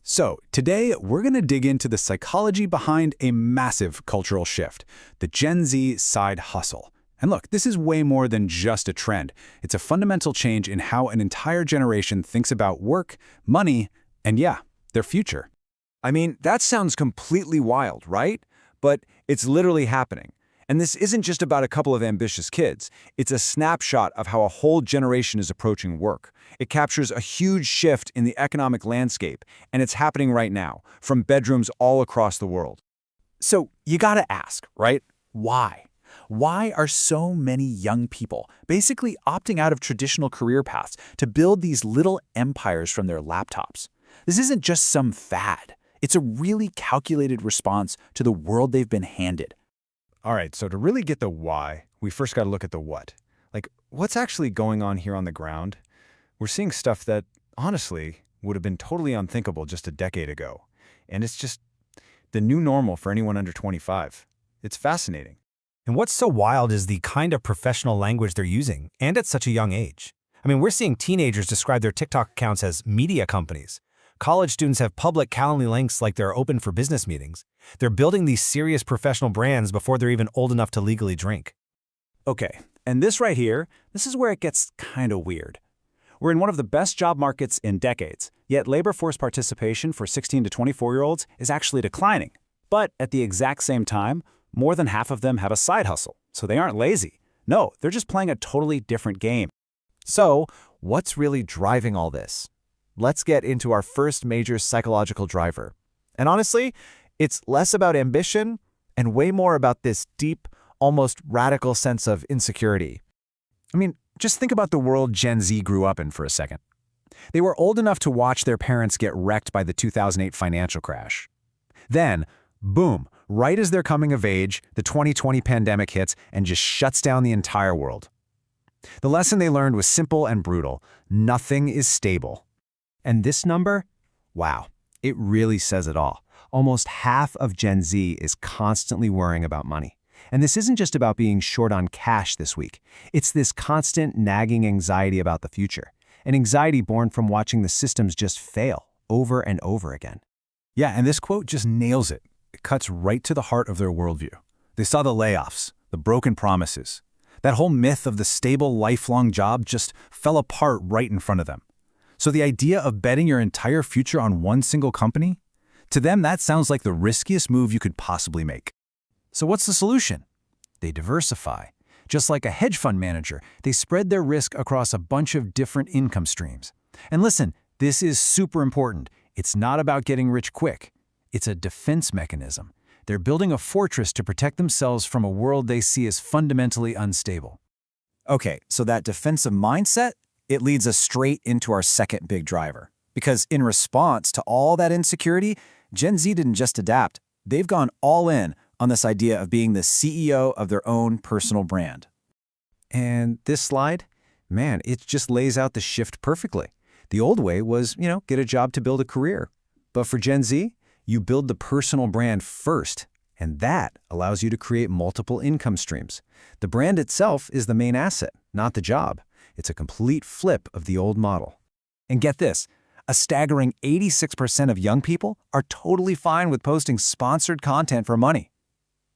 So, today we're going to dig into the psychology behind a massive cultural shift, the Gen Z side hustle. And look, this is way more than just a trend. It's a fundamental change in how an entire generation thinks about work, money, and yeah, their future. I mean, that sounds completely wild, right? But it's literally happening. And this isn't just about a couple of ambitious kids. It's a snapshot of how a whole generation is approaching work. It captures a huge shift in the economic landscape, and it's happening right now, from bedrooms all across the world. So, you gotta ask, right? Why? Why are so many young people basically opting out of traditional career paths to build these little empires from their laptops? This isn't just some fad. It's a really calculated response to the world they've been handed. All right, so to really get the why, we first got to look at the what. Like, what's actually going on here on the ground? We're seeing stuff that, honestly, would have been totally unthinkable just a decade ago. And it's just the new normal for anyone under 25. It's fascinating. And what's so wild is the kind of professional language they're using, and at such a young age. I mean, we're seeing teenagers describe their TikTok accounts as media companies. College students have public Calendly links like they're open for business meetings. They're building these serious professional brands before they're even old enough to legally drink. Okay, and this right here, this is where it gets kind of weird. We're in one of the best job markets in decades, yet labor force participation for 16 to 24-year-olds is actually declining. But at the exact same time, more than half of them have a side hustle, so they aren't lazy. No, they're just playing a totally different game. So, what's really driving all this? Let's get into our first major psychological driver. And honestly, it's less about ambition and way more about this deep, almost radical sense of insecurity. I mean, just think about the world Gen Z grew up in for a second. They were old enough to watch their parents get wrecked by the 2008 financial crash. Then, boom, right as they're coming of age, the 2020 pandemic hits and just shuts down the entire world. The lesson they learned was simple and brutal. Nothing is stable. And this number? Wow, it really says it all. Almost half of Gen Z is constantly worrying about money. And this isn't just about being short on cash this week. It's this constant nagging anxiety about the future. An anxiety born from watching the systems just fail over and over again. Yeah, and this quote just nails it. It cuts right to the heart of their worldview. They saw the layoffs, the broken promises. That whole myth of the stable, lifelong job just fell apart right in front of them. So the idea of betting your entire future on one single company? To them, that sounds like the riskiest move you could possibly make. So what's the solution? They diversify. Just like a hedge fund manager, they spread their risk across a bunch of different income streams. And listen, this is super important. It's not about getting rich quick. It's a defense mechanism. They're building a fortress to protect themselves from a world they see as fundamentally unstable. Okay, so that defensive mindset, it leads us straight into our second big driver. Because in response to all that insecurity, Gen Z didn't just adapt. They've gone all in on this idea of being the CEO of their own personal brand. And this slide, man, it just lays out the shift perfectly. The old way was, get a job to build a career. But for Gen Z, you build the personal brand first, and that allows you to create multiple income streams. The brand itself is the main asset, not the job. It's a complete flip of the old model. And get this, a staggering 86% of young people are totally fine with posting sponsored content for money.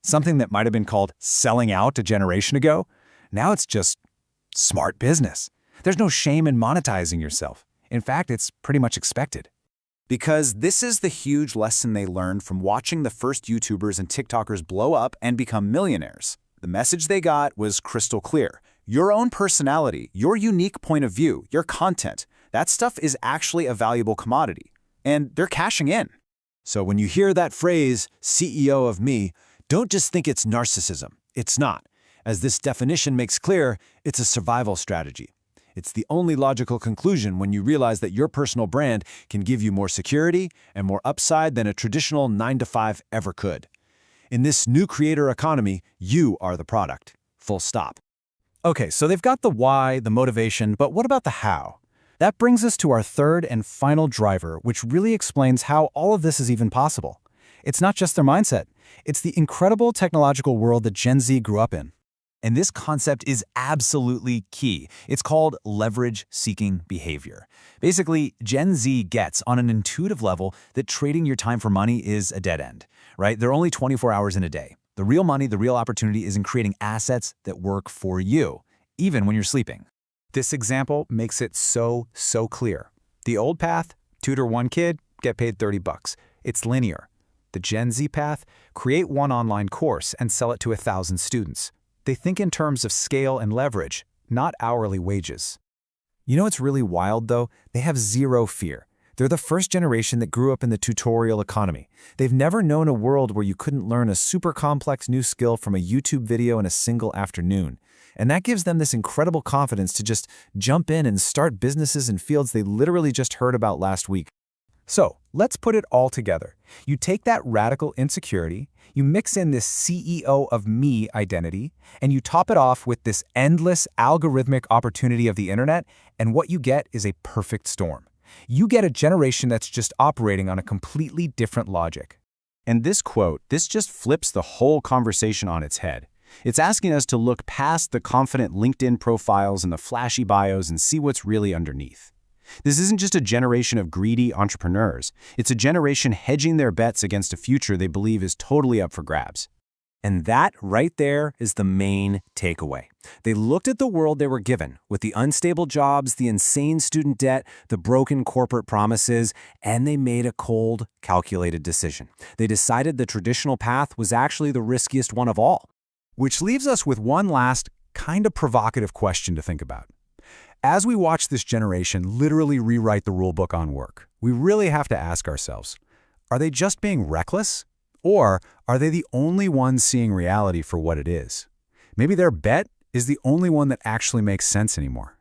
Something that might have been called selling out a generation ago, now it's just smart business. There's no shame in monetizing yourself. In fact, it's pretty much expected. Because this is the huge lesson they learned from watching the first YouTubers and TikTokers blow up and become millionaires. The message they got was crystal clear. Your own personality, your unique point of view, your content, that stuff is actually a valuable commodity. And they're cashing in. So when you hear that phrase, CEO of me, don't just think it's narcissism. It's not. As this definition makes clear, it's a survival strategy. It's the only logical conclusion when you realize that your personal brand can give you more security and more upside than a traditional 9-to-5 ever could. In this new creator economy, you are the product. Full stop. Okay, so they've got the why, the motivation, but what about the how? That brings us to our third and final driver, which really explains how all of this is even possible. It's not just their mindset. It's the incredible technological world that Gen Z grew up in. And this concept is absolutely key. It's called leverage-seeking behavior. Basically, Gen Z gets on an intuitive level that trading your time for money is a dead end, right? There are only 24 hours in a day. The real money, the real opportunity is in creating assets that work for you, even when you're sleeping. This example makes it so clear. The old path, tutor one kid, get paid $30. It's linear. The Gen Z path, create one online course and sell it to 1,000 students. They think in terms of scale and leverage, not hourly wages. You know what's really wild, though? They have zero fear. They're the first generation that grew up in the tutorial economy. They've never known a world where you couldn't learn a super complex new skill from a YouTube video in a single afternoon. And that gives them this incredible confidence to just jump in and start businesses in fields they literally just heard about last week. So, let's put it all together. You take that radical insecurity, you mix in this CEO of me identity, and you top it off with this endless algorithmic opportunity of the internet, and what you get is a perfect storm. You get a generation that's just operating on a completely different logic. And this quote, this just flips the whole conversation on its head. It's asking us to look past the confident LinkedIn profiles and the flashy bios and see what's really underneath. This isn't just a generation of greedy entrepreneurs. It's a generation hedging their bets against a future they believe is totally up for grabs. And that right there is the main takeaway. They looked at the world they were given, with the unstable jobs, the insane student debt, the broken corporate promises, and they made a cold, calculated decision. They decided the traditional path was actually the riskiest one of all. Which leaves us with one last, kind of provocative question to think about. As we watch this generation literally rewrite the rulebook on work, we really have to ask ourselves, are they just being reckless? Or are they the only ones seeing reality for what it is? Maybe their bet is the only one that actually makes sense anymore.